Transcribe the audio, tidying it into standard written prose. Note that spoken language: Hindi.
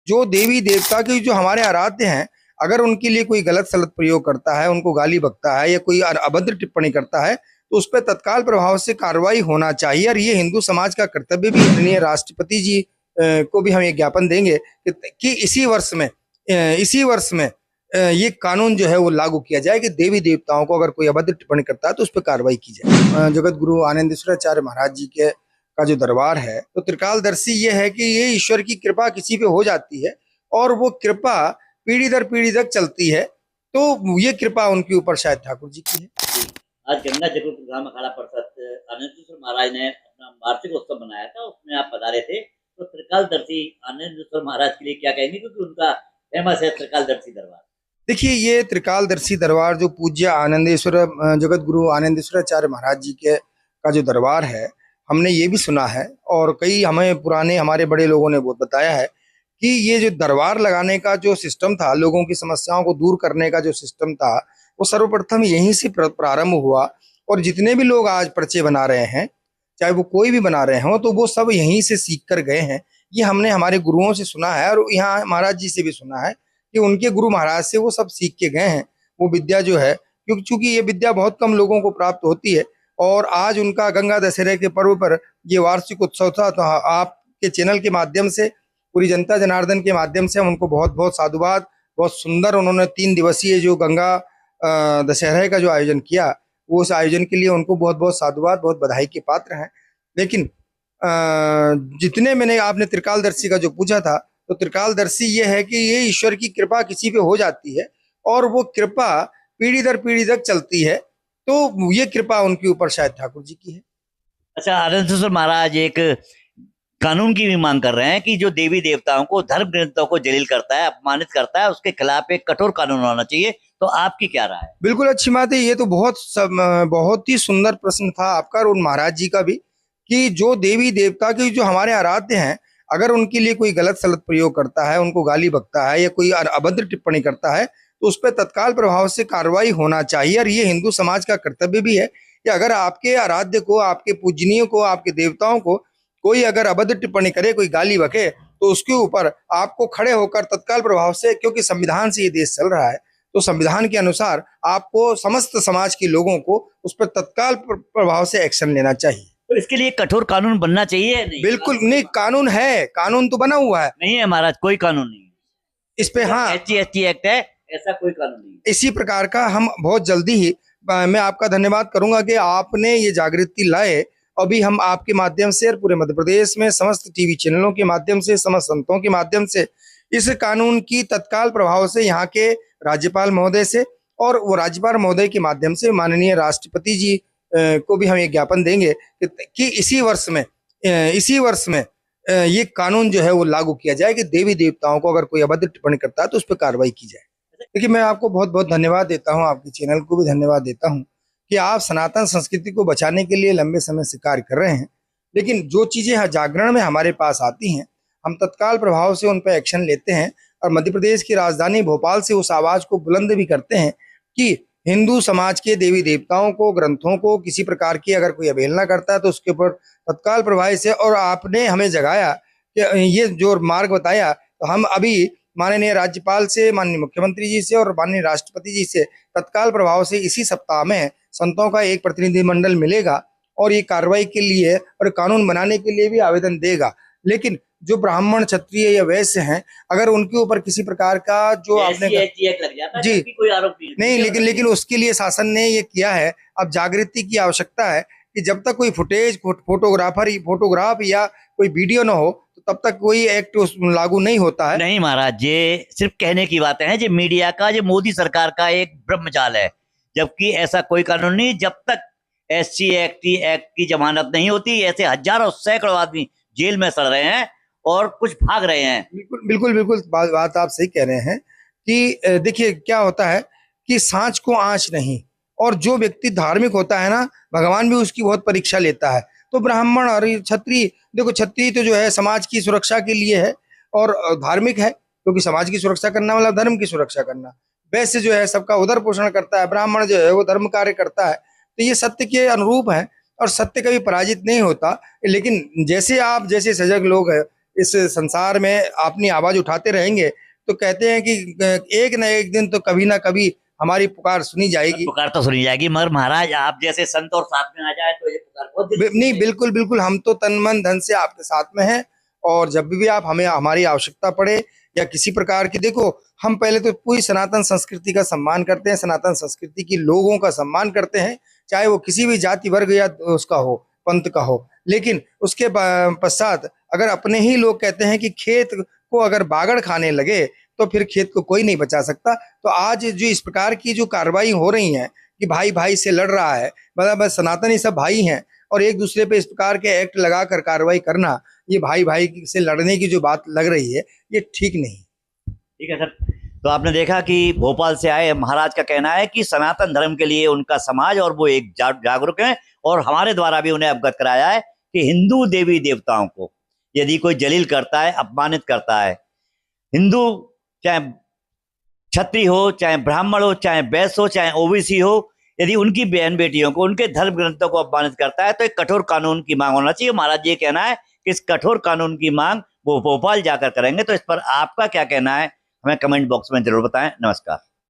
जो देवी देवता के जो हमारे आराध्य हैं, अगर उनके लिए कोई गलत सलत प्रयोग करता है, उनको गाली बकता है या कोई अभद्र टिप्पणी करता है, तो उस पर तत्काल प्रभाव से कार्रवाई होना चाहिए। और ये हिंदू समाज का कर्तव्य भी माननीय राष्ट्रपति जी को भी हम ये ज्ञापन देंगे कि इसी वर्ष में ये कानून जो है वो लागू किया जाए कि देवी देवताओं को अगर कोई अभद्र टिप्पणी करता है तो उस पर कार्रवाई की जाए। जगत गुरु आनंदेश्वराचार्य महाराज जी के का जो दरबार है, तो त्रिकालदर्शी ये है कि ये ईश्वर की कृपा किसी पे हो जाती है और वो कृपा पीढ़ी दर पीढ़ी तक चलती है, तो ये कृपा उनके ऊपर शायद ठाकुर जी की है। आज गंगा जगत ग्राम अखाड़ा परिषद आनंदेश्वर महाराज ने अपना वार्षिक उत्सव मनाया था, उसमें आप पधारे थे, तो त्रिकालदर्शी आनंदेश्वर महाराज के लिए क्या कहेंगे, क्योंकि उनका फेमस है त्रिकालदर्शी दरबार। देखिए, ये त्रिकालदर्शी दरबार जो पूज्य आनंदेश्वर जगत गुरु आनंदेश्वराचार्य महाराज जी के का जो दरबार है, हमने ये भी सुना है और कई हमें पुराने हमारे बड़े लोगों ने बहुत बताया है कि ये जो दरबार लगाने का जो सिस्टम था, लोगों की समस्याओं को दूर करने का जो सिस्टम था, वो सर्वप्रथम यहीं से प्रारंभ हुआ। और जितने भी लोग आज पर्चे बना रहे हैं, चाहे वो कोई भी बना रहे हों, तो वो सब यहीं से सीख कर गए हैं। ये हमने हमारे गुरुओं से सुना है और यहाँ महाराज जी से भी सुना है कि उनके गुरु महाराज से वो सब सीख के गए हैं वो विद्या जो है, क्योंकि चूंकि ये विद्या बहुत कम लोगों को प्राप्त होती है। और आज उनका गंगा दशहरे के पर्व पर ये वार्षिक उत्सव था, तो आपके चैनल के माध्यम से, पूरी जनता जनार्दन के माध्यम से हम उनको बहुत बहुत साधुवाद। बहुत सुंदर उन्होंने 3 दिवसीय जो गंगा दशहरे का जो आयोजन किया, वो उस आयोजन के लिए उनको बहुत बहुत साधुवाद, बहुत बधाई के पात्र हैं। लेकिन जितने मैंने आपने त्रिकालदर्शी का जो पूछा था, तो त्रिकालदर्शी ये है कि ये ईश्वर की कृपा किसी पे हो जाती है और वो कृपा पीढ़ी दर पीढ़ी तक चलती है, तो ये कृपा उनके ऊपर शायद ठाकुर जी की है। अच्छा, आनंदेश्वर महाराज एक कानून की भी मांग कर रहे हैं कि जो देवी देवताओं को, धर्म ग्रंथों को जलील करता है, अपमानित करता है, उसके खिलाफ एक कठोर कानून होना चाहिए। तो आपकी क्या राय है? बिल्कुल अच्छी बात है। ये तो बहुत ही सुंदर प्रश्न था आपका और उन महाराज जी का भी, कि जो देवी देवता के जो हमारे आराध्य हैं, अगर उनके लिए कोई गलत सलत प्रयोग करता है, उनको गाली बकता है या कोई अभद्र टिप्पणी करता है, तो उस पर तत्काल प्रभाव से कार्रवाई होना चाहिए। और ये हिंदू समाज का कर्तव्य भी है कि अगर आपके आराध्य को, आपके पूजनीय को, आपके देवताओं को कोई अगर अभद्र टिप्पणी करे, कोई गाली बके, तो उसके ऊपर आपको खड़े होकर तत्काल प्रभाव से, क्योंकि संविधान से ये देश चल रहा है, तो संविधान के अनुसार आपको समस्त समाज के लोगों को उस पर तत्काल प्रभाव से एक्शन लेना चाहिए। तो इसके लिए कठोर कानून बनना चाहिए? नहीं, बिल्कुल नहीं, कानून है, कानून तो बना हुआ है। नहीं है महाराज, कोई कानून नहीं है इस पे। हाँ, SC/ST एक्ट है, ऐसा कोई कानून नहीं है। इसी प्रकार का हम बहुत जल्दी ही, मैं आपका धन्यवाद करूंगा कि आपने ये जागृति लाए। अभी हम आपके माध्यम से और पूरे मध्य प्रदेश में समस्त टीवी चैनलों के माध्यम से, समस्त संतों के माध्यम से इस कानून की तत्काल प्रभाव से यहाँ के राज्यपाल महोदय से और वो राज्यपाल महोदय के माध्यम से माननीय राष्ट्रपति जी को भी हम ये ज्ञापन देंगे कि इसी वर्ष में ये कानून जो है वो लागू किया जाए कि देवी देवताओं को अगर कोई अभद्र टिप्पणी करता है तो उस पर कार्रवाई की जाए। देखिए, मैं आपको बहुत बहुत धन्यवाद देता हूँ, आपके चैनल को भी धन्यवाद देता हूँ कि आप सनातन संस्कृति को बचाने के लिए लंबे समय से कार्य कर रहे हैं। लेकिन जो चीजें जागरण में हमारे पास आती हैं, हम तत्काल प्रभाव से उन पर एक्शन लेते हैं और मध्य प्रदेश की राजधानी भोपाल से उस आवाज को बुलंद भी करते हैं कि हिंदू समाज के देवी देवताओं को, ग्रंथों को किसी प्रकार की अगर कोई अवहेलना करता है तो उसके ऊपर तत्काल प्रभाव से। और आपने हमें जगाया कि ये जो मार्ग बताया, तो हम अभी माननीय राज्यपाल से, माननीय मुख्यमंत्री जी से और माननीय राष्ट्रपति जी से तत्काल प्रभाव से इसी सप्ताह में संतों का एक प्रतिनिधिमंडल मिलेगा और ये कार्रवाई के लिए और कानून बनाने के लिए भी आवेदन देगा। लेकिन जो ब्राह्मण, क्षत्रिय या वैश्य हैं, अगर उनके ऊपर किसी प्रकार का जो आपने लग जाता है जी, कोई आरोप नहीं, लेकिन उसके लिए शासन ने ये किया है, अब जागृति की आवश्यकता है कि जब तक कोई फुटेज, फोटोग्राफ या कोई वीडियो ना हो, तो तब तक कोई एक्ट लागू नहीं होता है। नहीं महाराज, ये सिर्फ कहने की बातें हैं। ये मीडिया का, ये मोदी सरकार का एक ब्रह्मजाल है, जबकि ऐसा कोई कानून नहीं। जब तक SC/ST एक्ट की जमानत नहीं होती, ऐसे हजारों सैकड़ों आदमी जेल में सड़ रहे हैं और कुछ भाग रहे हैं। बिल्कुल बात आप सही कह रहे हैं कि देखिए क्या होता है कि सांच को आंच नहीं, और जो व्यक्ति धार्मिक होता है ना, भगवान भी उसकी बहुत परीक्षा लेता है। तो ब्राह्मण और क्षत्रिय, देखो क्षत्रिय तो जो है समाज की सुरक्षा के लिए है और धार्मिक है, क्योंकि समाज की सुरक्षा करना मतलब धर्म की सुरक्षा करना। वैश्य जो है सबका उदर पोषण करता है, ब्राह्मण जो है वो धर्म कार्य करता है। तो ये सत्य के अनुरूप है और सत्य कभी पराजित नहीं होता। लेकिन जैसे आप जैसे सजग लोग हैं, इस संसार में अपनी आवाज उठाते रहेंगे तो कहते हैं कि एक न एक दिन तो कभी ना कभी हमारी पुकार सुनी जाएगी। पुकार तो सुनी जाएगी, मगर महाराज आप जैसे संत और साथ में आ जाए तो ये पुकार बहुत दिल से नहीं, बिल्कुल बिल्कुल, हम तो तन मन धन से आपके साथ में हैं। और जब भी आप हमें हमारी आवश्यकता पड़े या किसी प्रकार की, देखो हम पहले तो पूरी सनातन संस्कृति का सम्मान करते हैं, सनातन संस्कृति की लोगों का सम्मान करते हैं, चाहे वो किसी भी जाति वर्ग या उसका हो, पंथ का हो। लेकिन उसके पश्चात अगर अपने ही लोग कहते हैं कि खेत को अगर बागड़ खाने लगे तो फिर खेत को कोई नहीं बचा सकता। तो आज जो इस प्रकार की जो कार्रवाई हो रही है कि भाई भाई से लड़ रहा है, मतलब सनातनी सब भाई हैं और एक दूसरे पे इस प्रकार के एक्ट लगाकर कार्रवाई करना, ये भाई भाई से लड़ने की जो बात लग रही है ये ठीक नहीं। ठीक है सर। तो आपने देखा कि भोपाल से आए महाराज का कहना है कि सनातन धर्म के लिए उनका समाज और वो एक जागरूक हैं, और हमारे द्वारा भी उन्हें अवगत कराया है कि हिंदू देवी देवताओं को यदि कोई जलील करता है, अपमानित करता है, हिंदू चाहे क्षत्रिय हो, चाहे ब्राह्मण हो, चाहे वैश्य हो, चाहे ओबीसी हो, यदि उनकी बहन बेटियों को, उनके धर्म ग्रंथों को अपमानित करता है तो एक कठोर कानून की मांग होना चाहिए। महाराज ये कहना है कि इस कठोर कानून की मांग वो भोपाल जाकर करेंगे। तो इस पर आपका क्या कहना है, हमें कमेंट बॉक्स में जरूर बताएं। नमस्कार।